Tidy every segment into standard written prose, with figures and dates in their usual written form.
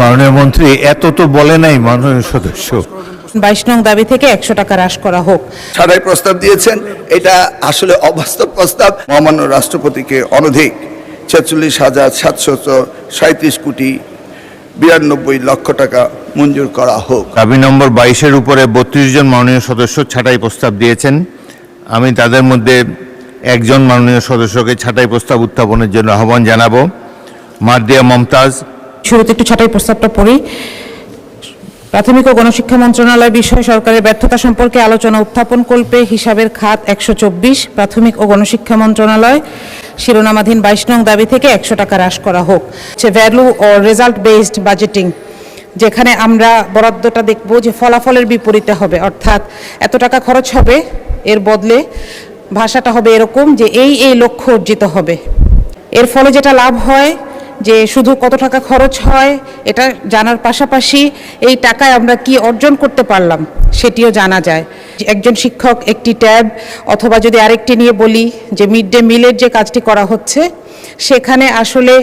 মাননীয় মন্ত্রী, এত তো বলে নাই মাননীয় সদস্য। 22 নং দাবি থেকে 100 টাকা হ্রাস করা হোক। ছাড়াই প্রস্তাব দিয়েছেন, এটা আসলে অবাস্তব প্রস্তাব। মহামান্য রাষ্ট্রপতিকে অনধিক 46,737 কোটি 92 লক্ষ টাকা মঞ্জুর করা হোক। দাবি নম্বর 22-এর উপরে 32 জন মাননীয় সদস্য ছাঁটাই প্রস্তাব দিয়েছেন। আমি তাদের মধ্যে একজন মাননীয় সদস্যকে ছাঁটাই প্রস্তাব উত্থাপনের জন্য আহ্বান জানাবো। মারদিয়া মমতাজ। শুরুতে একটু ছাঁটাই প্রস্তাবটা পড়ি। প্রাথমিক ও গণশিক্ষা মন্ত্রণালয় বিষয়ে সরকারের ব্যর্থতা সম্পর্কে আলোচনা উত্থাপন কল্পে হিসাবের খাত 124 প্রাথমিক ও গণশিক্ষা মন্ত্রণালয় শিরোনামাধীন 22 নং দাবি থেকে 100 টাকা হ্রাস করা হোক। ভ্যালু ও রেজাল্ট বেসড বাজেটিং, যেখানে আমরা বরাদ্দটা দেখব যে ফলাফলের বিপরীতে হবে, অর্থাৎ এত টাকা খরচ হবে, এর বদলে ভাষাটা হবে এরকম যে এই লক্ষ্য অর্জিত হবে। এর ফলে যেটা লাভ হয় যে শুধু কত টাকা খরচ হয় এটা জানার পাশাপাশি এই টাকায় আমরা কি অর্জন করতে পারলাম সেটিও জানা যায়। একজন শিক্ষক একটি ট্যাব, অথবা যদি আরেকটি নিয়ে বলি যে মিড ডে মিলের যে কাজটি করা হচ্ছে, সেখানে আসলে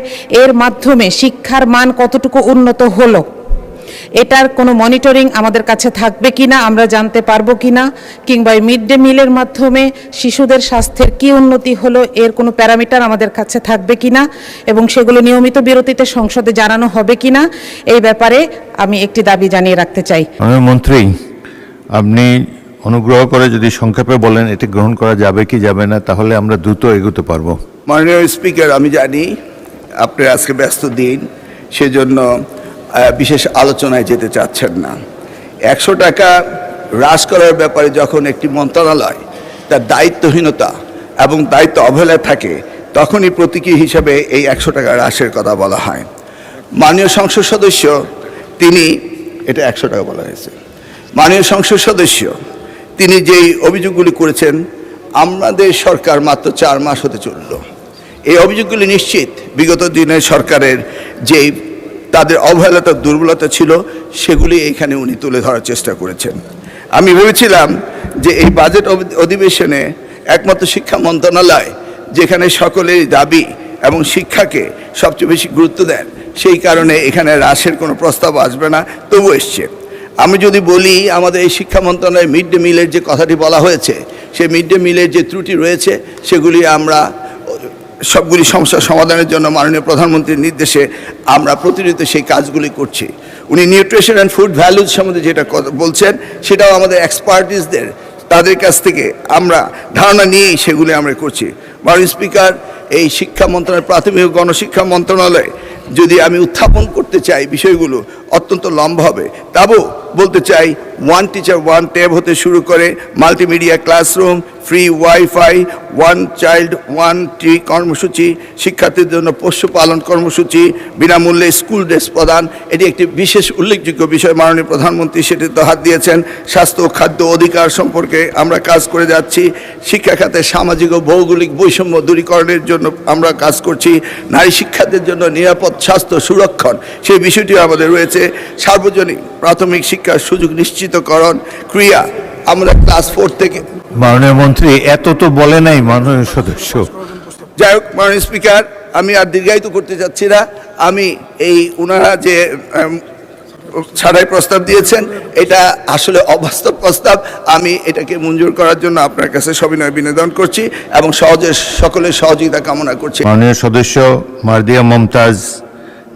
এর মাধ্যমে শিক্ষার মান কতটুকু উন্নত হলো, এটার কোনো মনিটরিং আমাদের কাছে থাকবে কিনা, আমরা জানতে পারবো কিনা, কিংবা মিড ডে মিলের মাধ্যমে শিশুদের স্বাস্থ্যের কি উন্নতি হলো এর কোনো প্যারামিটার আমাদের কাছে থাকবে কিনা, এবং সেগুলো নিয়মিত বিরতিতে সংসদে জানানো হবে কিনা, এই ব্যাপারে আমি একটি দাবি জানিয়ে রাখতে চাই। মন্ত্রী, আপনি অনুগ্রহ করে যদি সংক্ষেপে বলেন এটি গ্রহণ করা যাবে কি যাবে না, তাহলে আমরা দ্রুত এগোতে পারবো। মাননীয় স্পিকার, আমি জানি আপনি আজকে ব্যস্ত দিন, সেজন্য বিশেষ আলোচনায় যেতে চাচ্ছেন না। 100 টাকা হ্রাস করার ব্যাপারে যখন একটি মন্ত্রণালয় তার দায়িত্বহীনতা এবং দায়িত্ব অবহেলায় থাকে, তখনই প্রতীকী হিসাবে এই 100 টাকা হ্রাসের কথা বলা হয়। মাননীয় সংসদ সদস্য তিনি, এটা 100 টাকা বলা হয়েছে, মাননীয় সংসদ সদস্য তিনি যেই অভিযোগগুলি করেছেন, আমাদের সরকার মাত্র 4 মাস হতে চলল। এই অভিযোগগুলি নিশ্চিত বিগত দিনের সরকারের যেই তাদের অবহেলতা দুর্বলতা ছিল, সেগুলি এইখানে উনি তুলে ধরার চেষ্টা করেছেন। আমি ভেবেছিলাম যে এই বাজেট অধিবেশনে একমাত্র শিক্ষা মন্ত্রণালয় যেখানে সকলের দাবি এবং শিক্ষাকে সবচেয়ে বেশি গুরুত্ব দেন, সেই কারণে এখানে হ্রাসের কোনো প্রস্তাব আসবে না, তবু এসছে। আমি যদি বলি, আমাদের এই শিক্ষা মন্ত্রণালয়ে মিড ডে মিলের যে কথাটি বলা হয়েছে, সেই মিড ডে মিলের যে ত্রুটি রয়েছে, সেগুলি আমরা সবগুলি সমস্যা সমাধানের জন্য মাননীয় প্রধানমন্ত্রীর নির্দেশে আমরা প্রতিনিয়ত সেই কাজগুলি করছি। উনি নিউট্রিশন অ্যান্ড ফুড ভ্যালুজ সম্বন্ধে যেটা বলছেন, সেটাও আমাদের এক্সপার্টিসদের তাদের কাছ থেকে আমরা ধারণা নিয়েই সেগুলি আমরা করছি। মাননীয় স্পিকার, এই শিক্ষা মন্ত্রণালয়, প্রাথমিক ও গণশিক্ষা মন্ত্রণালয় যদি আমি উত্থাপন করতে চাই বিষয়গুলো অত্যন্ত লম্বা হবে। তাও বলতে চাই, 1 টিচার 1 ট্যাব হতে শুরু করে multimedia classroom, free wifi, 1 child 1 tree কর্মসূচি, শিক্ষার্থীদের জন্য পশুপালন কর্মসূচি, বিনামূল্যে স্কুল ড্রেস প্রদান, এটি একটি বিশেষ উল্লেখযোগ্য বিষয়। মাননীয় প্রধানমন্ত্রী সেটিতে হাত দিয়েছেন। স্বাস্থ্য ও খাদ্য অধিকার সম্পর্কে আমরা কাজ করে যাচ্ছি। শিক্ষা খাতে সামাজিক ও ভৌগোলিক বৈষম্য দূরীকরণের জন্য আমরা কাজ করছি। নারী শিক্ষার্থীদের জন্য নিরাপদ স্বাস্থ্য সুরক্ষণ, সেই বিষয়টিও আমাদের রয়েছে। সার্বজনীন প্রাথমিক শিক্ষার সুযোগ নিশ্চিতকরণ, ক্রিয়া, আমরা ক্লাস 4 থেকে। মাননীয় মন্ত্রী, এত তো বলে নাই মাননীয় সদস্য। যাই হোক, মাননীয় স্পিকার, আমি আর দীর্ঘায়িত করতে চাচ্ছি না। আমি এই ওনারা যে ছাড়াই প্রস্তাব দিয়েছেন, এটা আসলে অবাস্তব প্রস্তাব। আমি এটাকে মঞ্জুর করার জন্য আপনার কাছে সবিনয় বিনোদন করছি এবং সকলের সহযোগিতা কামনা করছি। মাননীয় সদস্য মারদিয়া মমতাজ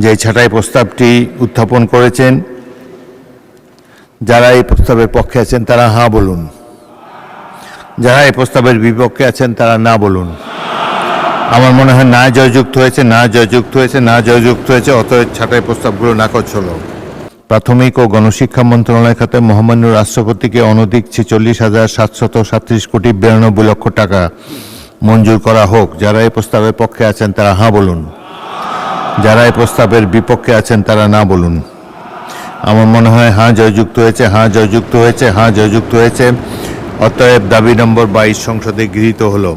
যে ছাঁটাই প্রস্তাবটি উত্থাপন করেছেন, যারা এই প্রস্তাবের পক্ষে আছেন তারা হাঁ বলুন, যারা এই প্রস্তাবের বিপক্ষে আছেন তারা না বলুন। আমার মনে হয় না জয়যুক্ত হয়েছে, না জয়যুক্ত হয়েছে, না জয়যুক্ত হয়েছে, অতএব ছাঁটাই প্রস্তাবগুলো নাকচ হলো। প্রাথমিক ও গণশিক্ষা মন্ত্রণালয় খাতে মহামান্য রাষ্ট্রপতিকে অনধিক 46,737 কোটি 92 লক্ষ টাকা মঞ্জুর করা হোক। যারা এই প্রস্তাবের পক্ষে আছেন তারা হাঁ বলুন, যারা এই প্রস্তাবের বিপক্ষে আছেন তারা না বলুন। আমার মনে হয় হাঁ জয়যুক্ত হয়েছে, হাঁ জয়যুক্ত হয়েছে, হাঁ জয়যুক্ত হয়েছে। অতএব দাবি নম্বর 22 সংসদে গৃহীত হলো।